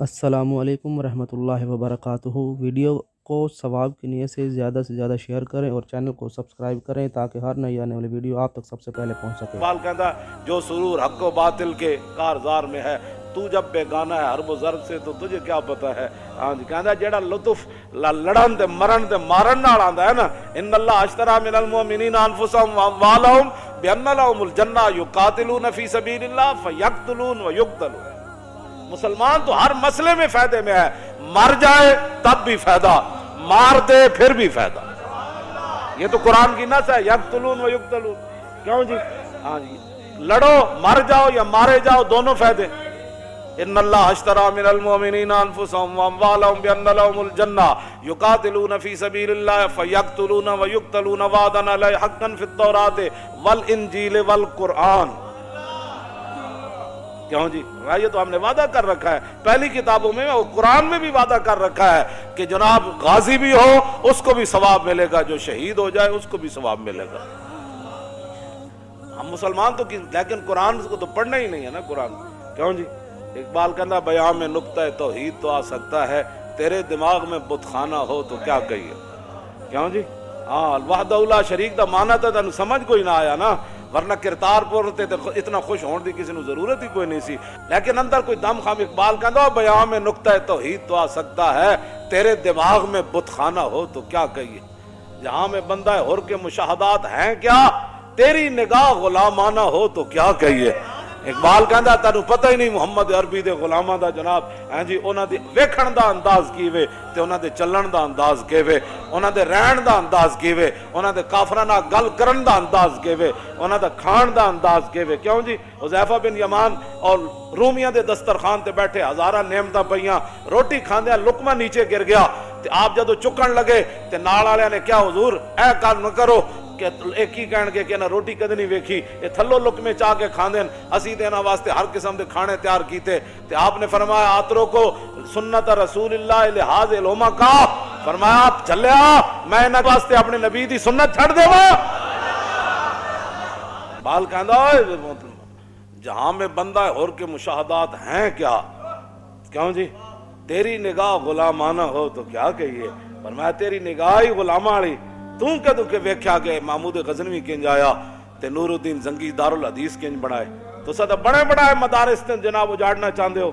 السلام علیکم ورحمۃ اللہ وبرکاتہ۔ ویڈیو کو ثواب کی نیت سے زیادہ شیئر کریں اور چینل کو سبسکرائب کریں تاکہ ہر نئی آنے والی ویڈیو آپ تک سب سے پہلے پہنچ سکے۔ اقبال کہتا ہے جو سرور حق و باطل کے کارزار میں ہے، تو جب بیگانہ ہے حرب و ضرب سے تو تجھے کیا پتہ ہے۔ ہاں جی، کہتا ہے جیڑا لطف لڑن تے مرن تے مارن نال آندا ہے نا، ان اللہ اشترى من المؤمنین انفسهم واموالهم بان لهم الجنہ یقاتلون فی سبیل اللہ فیقتلون ویقتلون۔ مسلمان تو ہر مسئلے میں فائدے میں ہے، مر جائے تب بھی فائدہ، مار دے پھر بھی فائدہ۔ یہ تو قرآن کی نص ہے، یقتلون و یقتلون۔ کیوں جی؟ ہاں جی، لڑو مر جاؤ یا مارے جاؤ دونوں فائدے۔ ان اللہ اشترى من المؤمنین انفسهم واموالهم بان لهم الجنہ یقاتلون فی سبیل اللہ فیقتلون ویقتلون وعدا علیہ حقا فی التوراۃ والانجیل والقرآن۔ کیوں جی؟ یہ تو ہم نے وعدہ کر رکھا ہے پہلی کتابوں میں، اور قرآن میں بھی وعدہ کر رکھا ہے کہ جناب غازی بھی ہو اس کو بھی ثواب ملے گا، جو شہید ہو جائے اس کو بھی ثواب ملے گا۔ ہم مسلمان تو لیکن قرآن کو تو پڑھنا ہی نہیں ہے نا قرآن۔ کیوں جی؟ اقبال کہنا بیان میں نقطہ توحید تو آ سکتا ہے، تیرے دماغ میں بت خانہ ہو تو کیا کہیے۔ کیوں جی؟ ہاں، وحدہ لا شریک دا مانا تھا تینوں سمجھ کوئی نہ آیا نا، ورنہ کرتارپور تے اتنا خوش ہون دی کسی نو ضرورت ہی کوئی نہیں سی، لیکن اندر کوئی دم خام۔ اقبال کہندا بیان میں نقطہ توحید تو آ سکتا ہے، تیرے دماغ میں بت خانہ ہو تو کیا کہیے۔ جہاں میں بندہ حر کے مشاہدات ہیں کیا، تیری نگاہ غلامانہ ہو تو کیا کہیے۔ اقبال کہندا تینوں پتہ ہی نہیں محمد عربی دے غلاماں دا جناب ہیں جی، انہاں دی ویکھن دا انداز کیویں تے انہاں دے چلن دا انداز کیویں، انہاں دے رہن دا انداز کیویں، انہاں دے کافراں نال گل کرن دا انداز کیویں، انہاں دا کھان دا انداز کیویں۔ کیوں جی؟ حذیفہ بن یمان اور رومیاں دے دسترخوان تے بیٹھے، ہزاراں نعمتاں پئیاں، روٹی کھاندیاں لقمہ نیچے گر گیا تے آپ جدوں چکن لگے تے نال والےاں نے کیا حضور اے کام نہ کرو، کہ ایک ہی کہن گے کہ نہ روٹی کدی نہیں ویکھی، یہ تھلو لقمے چاہ کے کھاندے، اسی دینا واسطے ہر قسم دے کھانے تیار کیتے۔ تے آپ نے فرمایا آترو کو سنت رسول اللہ لحاظ علومہ کا، فرمایا آپ چلیا میں انہاں واسطے اپنے نبی دی سنت چھڑ دیواں۔ بال کہندا جہاں میں بندہ حر کے مشاہدات ہیں کیا، کیوں جی؟ تیری نگاہ غلامانہ ہو تو کیا کہیے۔ فرمایا تیری نگاہ ہی غلامہ والی، توں کدوں کہ ویکھیا کہ محمود غزنوی کنج آیا تے نور الدین زنگی دارالحدیث کنج بنائے۔ تو سدا بڑے بڑے مدارس تے جناب اجاڑنا چاہندے ہو،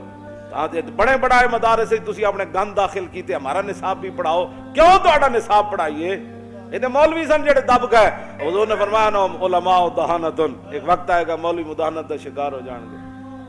بڑے بڑے مدارس تسی اپنے گند داخل کیتے، ہمارا نصاب بھی پڑھاؤ۔ کیوں تہاڈا نصاب پڑھائیے؟ یہ مولوی سن جڑے دب گئے، حضور نے فرمایا نا علماء دہانتن، ایک وقت آئے گا مولوی مداہنت دا شکار ہو جان گے۔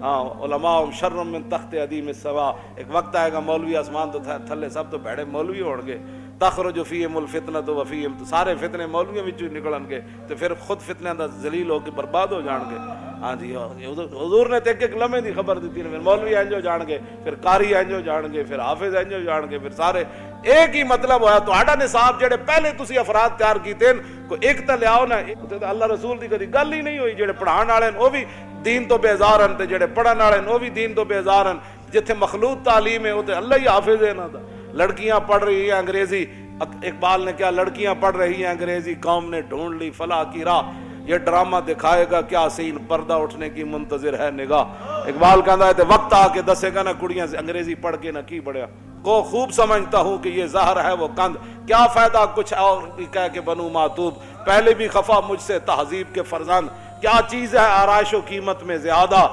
ہاں، علماء شر من تخت عدیم السوا، ایک وقت آئے گا مولوی آسمان تو تھلے سب تو بھڑے مولوی ہون گے۔ تخرج فیہم الفتنۃ وفیہم، تو سارے فتنے مولویوں وچوں نکلن گے تے پھر خود فتنے دا ذلیل ہو کے برباد ہو جان گے۔ ہاں جی، حضور نے تے ایک لمحے دی خبر دیتی ہے، مولوی انج ہو جان گے، پھر قاری انج ہو جان گے، پھر حافظ انج ہو جان گے، پھر سارے ایک ہی مطلب ہویا تہاڈا نصاب جڑے پہلے تسی افراد تیار کیتے کوئی ایک تے لیاؤ نا، اللہ رسول دی کدی گل ہی نہیں ہوئی۔ جڑے پڑھان والے او بھی دین تو بیزار ہیں تے جڑے پڑھن والے او بھی دین تو بیزار ہیں۔ جتھے مخلوط تعلیم ہے او تے اللہ ہی حافظ ہے انہاں دا۔ لڑکیاں پڑھ رہی ہیں انگریزی، اقبال نے کیا لڑکیاں پڑھ رہی ہیں انگریزی، قوم نے ڈھونڈ لی فلاح کی راہ، یہ ڈرامہ دکھائے گا کیا سین، پردہ اٹھنے کی منتظر ہے نگاہ۔ اقبال کہتا ہے وقت آ کے دسے گا نا کڑیاں سے انگریزی پڑھ کے نہ کی بڑھیا کو خوب سمجھتا ہوں کہ یہ زہر ہے وہ کند، کیا فائدہ کچھ اور کہہ کے بنو معتوب، پہلے بھی خفا مجھ سے تہذیب کے فرزند، کیا چیز ہے آرائش و قیمت میں زیادہ،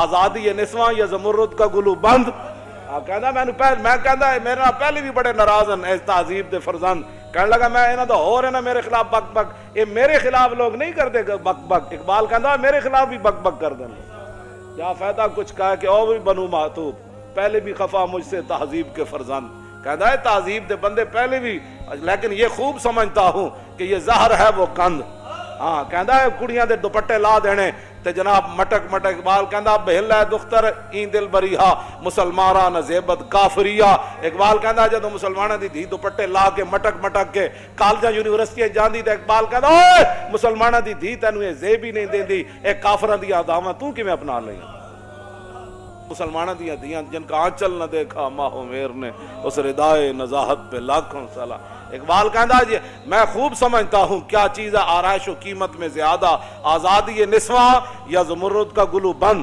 آزادی نسواں یا زمرد کا گلو بند۔ کہندا میں کہندا میرا پہلے بھی بڑے ناراض ہیں اس تہذیب دے فرزند، کہنے لگا میں انہاں دا ہور ہے نا میرے خلاف بک بک، یہ میرے خلاف لوگ نہیں کرتے بک بک، اقبال کہندا میرے خلاف بھی بک بک کر دیں، کیا فائدہ کچھ کہا کہ او بھی بنو معتوب، پہلے بھی خفا مجھ سے تہذیب کے فرزند۔ کہندا ہے تہذیب دے بندے پہلے بھی، لیکن یہ خوب سمجھتا ہوں کہ یہ زہر ہے وہ کند۔ ہاں، کہندا ہے کڑیاں دے دوپٹے لا دینے تے جناب مٹک مٹک، اقبال کہندا بہل ہے دختر این دل بریہا مسلمانہ نہ زیبت کافریہ۔ اقبال کہندا جدوں مسلمانہ دی دھی دوپٹے لا کے مٹک مٹک کے کالجاں یونیورسٹیاں جاندی تے اقبال کہندا اوئے مسلمانہ دی دھی تینوں یہ زیب ہی نہیں دیندی، اے کافراں دی اداواں تو کیویں اپنا لئی۔ مسلمانہ دیاں دیاں جن کا آنچل نہ دیکھا ماہ و میر نے، اس ردائے نزاہت پہ لاکھوں سلام۔ اقبال کہندا جی میں خوب سمجھتا ہوں کیا چیز ہے آرائش و قیمت میں زیادہ، آزادی نسواں یا زمرد کا گلو بند۔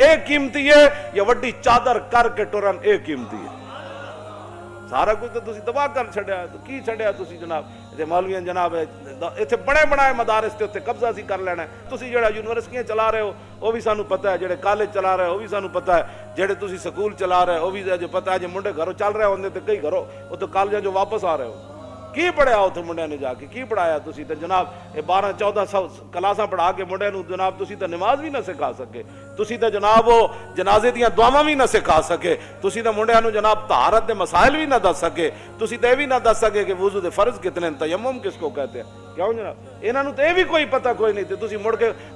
ਇਹ ਕੀਮਤੀ ਹੈ ਜਾਂ ਵੱਡੀ ਚਾਦਰ ਕਰਕੇ ਟੁਰਨ ਇਹ ਕੀਮਤੀ ਹੈ ਸਾਰਾ ਕੁਝ ਤਾਂ ਤੁਸੀਂ ਤਬਾਹ ਕਰ ਛੱਡਿਆ ਕੀ ਛੱਡਿਆ ਤੁਸੀਂ ਜਨਾਬ ਤੇ ਮੌਲਵੀਆਂ ਜਨਾਬ ਇੱਥੇ ਬੜੇ ਬਣਾਏ ਮਦਾਰਿਸ ਤੇ ਉੱਤੇ ਕਬਜ਼ਾ ਸੀ ਕਰ ਲੈਣਾ ਤੁਸੀਂ ਜਿਹੜਾ ਯੂਨੀਵਰਸਿਟੀਆਂ ਚਲਾ ਰਹੇ ਹੋ ਉਹ ਵੀ ਸਾਨੂੰ ਪਤਾ ਹੈ ਜਿਹੜੇ ਕਾਲਜ ਚਲਾ ਰਹੇ ਹੋ ਉਹ ਵੀ ਸਾਨੂੰ ਪਤਾ ਹੈ ਜਿਹੜੇ ਤੁਸੀਂ ਸਕੂਲ ਚਲਾ ਰਹੇ ਹੋ ਉਹ ਵੀ ਜੋ ਪਤਾ ਹੈ ਜੇ ਮੁੰਡੇ ਘਰੋਂ ਚੱਲ ਰਹੇ ਹੁੰਦੇ ਤੇ ਕਈ ਘਰੋਂ ਉਹ ਤੋਂ ਕਾਲਜਾਂ ਜੋ ਵਾਪਸ ਆ ਰਹੇ ਹੋ ਕੀ ਪੜਿਆ ਉੱਥੇ ਮੁੰਡਿਆਂ ਨੇ ਜਾ ਕੇ ਕੀ ਪੜਾਇਆ ਤੁਸੀਂ ਤਾਂ ਜਨਾਬ ਇਹ 12-14 ਕਲਾਸਾਂ ਪੜ੍ਹਾ ਕੇ ਮੁੰਡਿਆਂ ਨੂੰ ਜਨਾਬ ਤੁਸੀਂ ਤਾਂ ਨਮਾਜ਼ ਵੀ ਨਾ ਸਿਖਾ ਸਕੇ ਤੁਸੀਂ ਤਾਂ ਜਨਾਬ ਉਹ ਜਨਾਜ਼ੇ ਦੀਆਂ ਦੁਆਵਾਂ ਵੀ ਨਾ ਸਿਖਾ ਸਕੇ ਤੁਸੀਂ ਤਾਂ ਮੁੰਡਿਆਂ ਨੂੰ ਜਨਾਬ ਤਹਾਰਤ ਦੇ ਮਸਾਇਲ ਵੀ ਨਾ ਦੱਸ ਸਕੇ ਤੁਸੀਂ ਤਾਂ ਇਹ ਵੀ ਨਾ ਦੱਸ ਸਕੇ ਕਿ ਵਜ਼ੂ ਦੇ ਫਰਜ਼ ਕਿਤਨੇ ਨੇ ਤਯਮਮ ਕਿਸ ਕੋ ਕਹਤੇ ਹੈ ਕਿਉਂ ਜਨਾਬ ਇਹਨਾਂ ਨੂੰ ਤਾਂ ਇਹ ਵੀ ਕੋਈ ਪਤਾ ਕੋਈ ਨਹੀਂ ਤੇ ਤੁਸੀਂ ਮੁੜ ਕੇ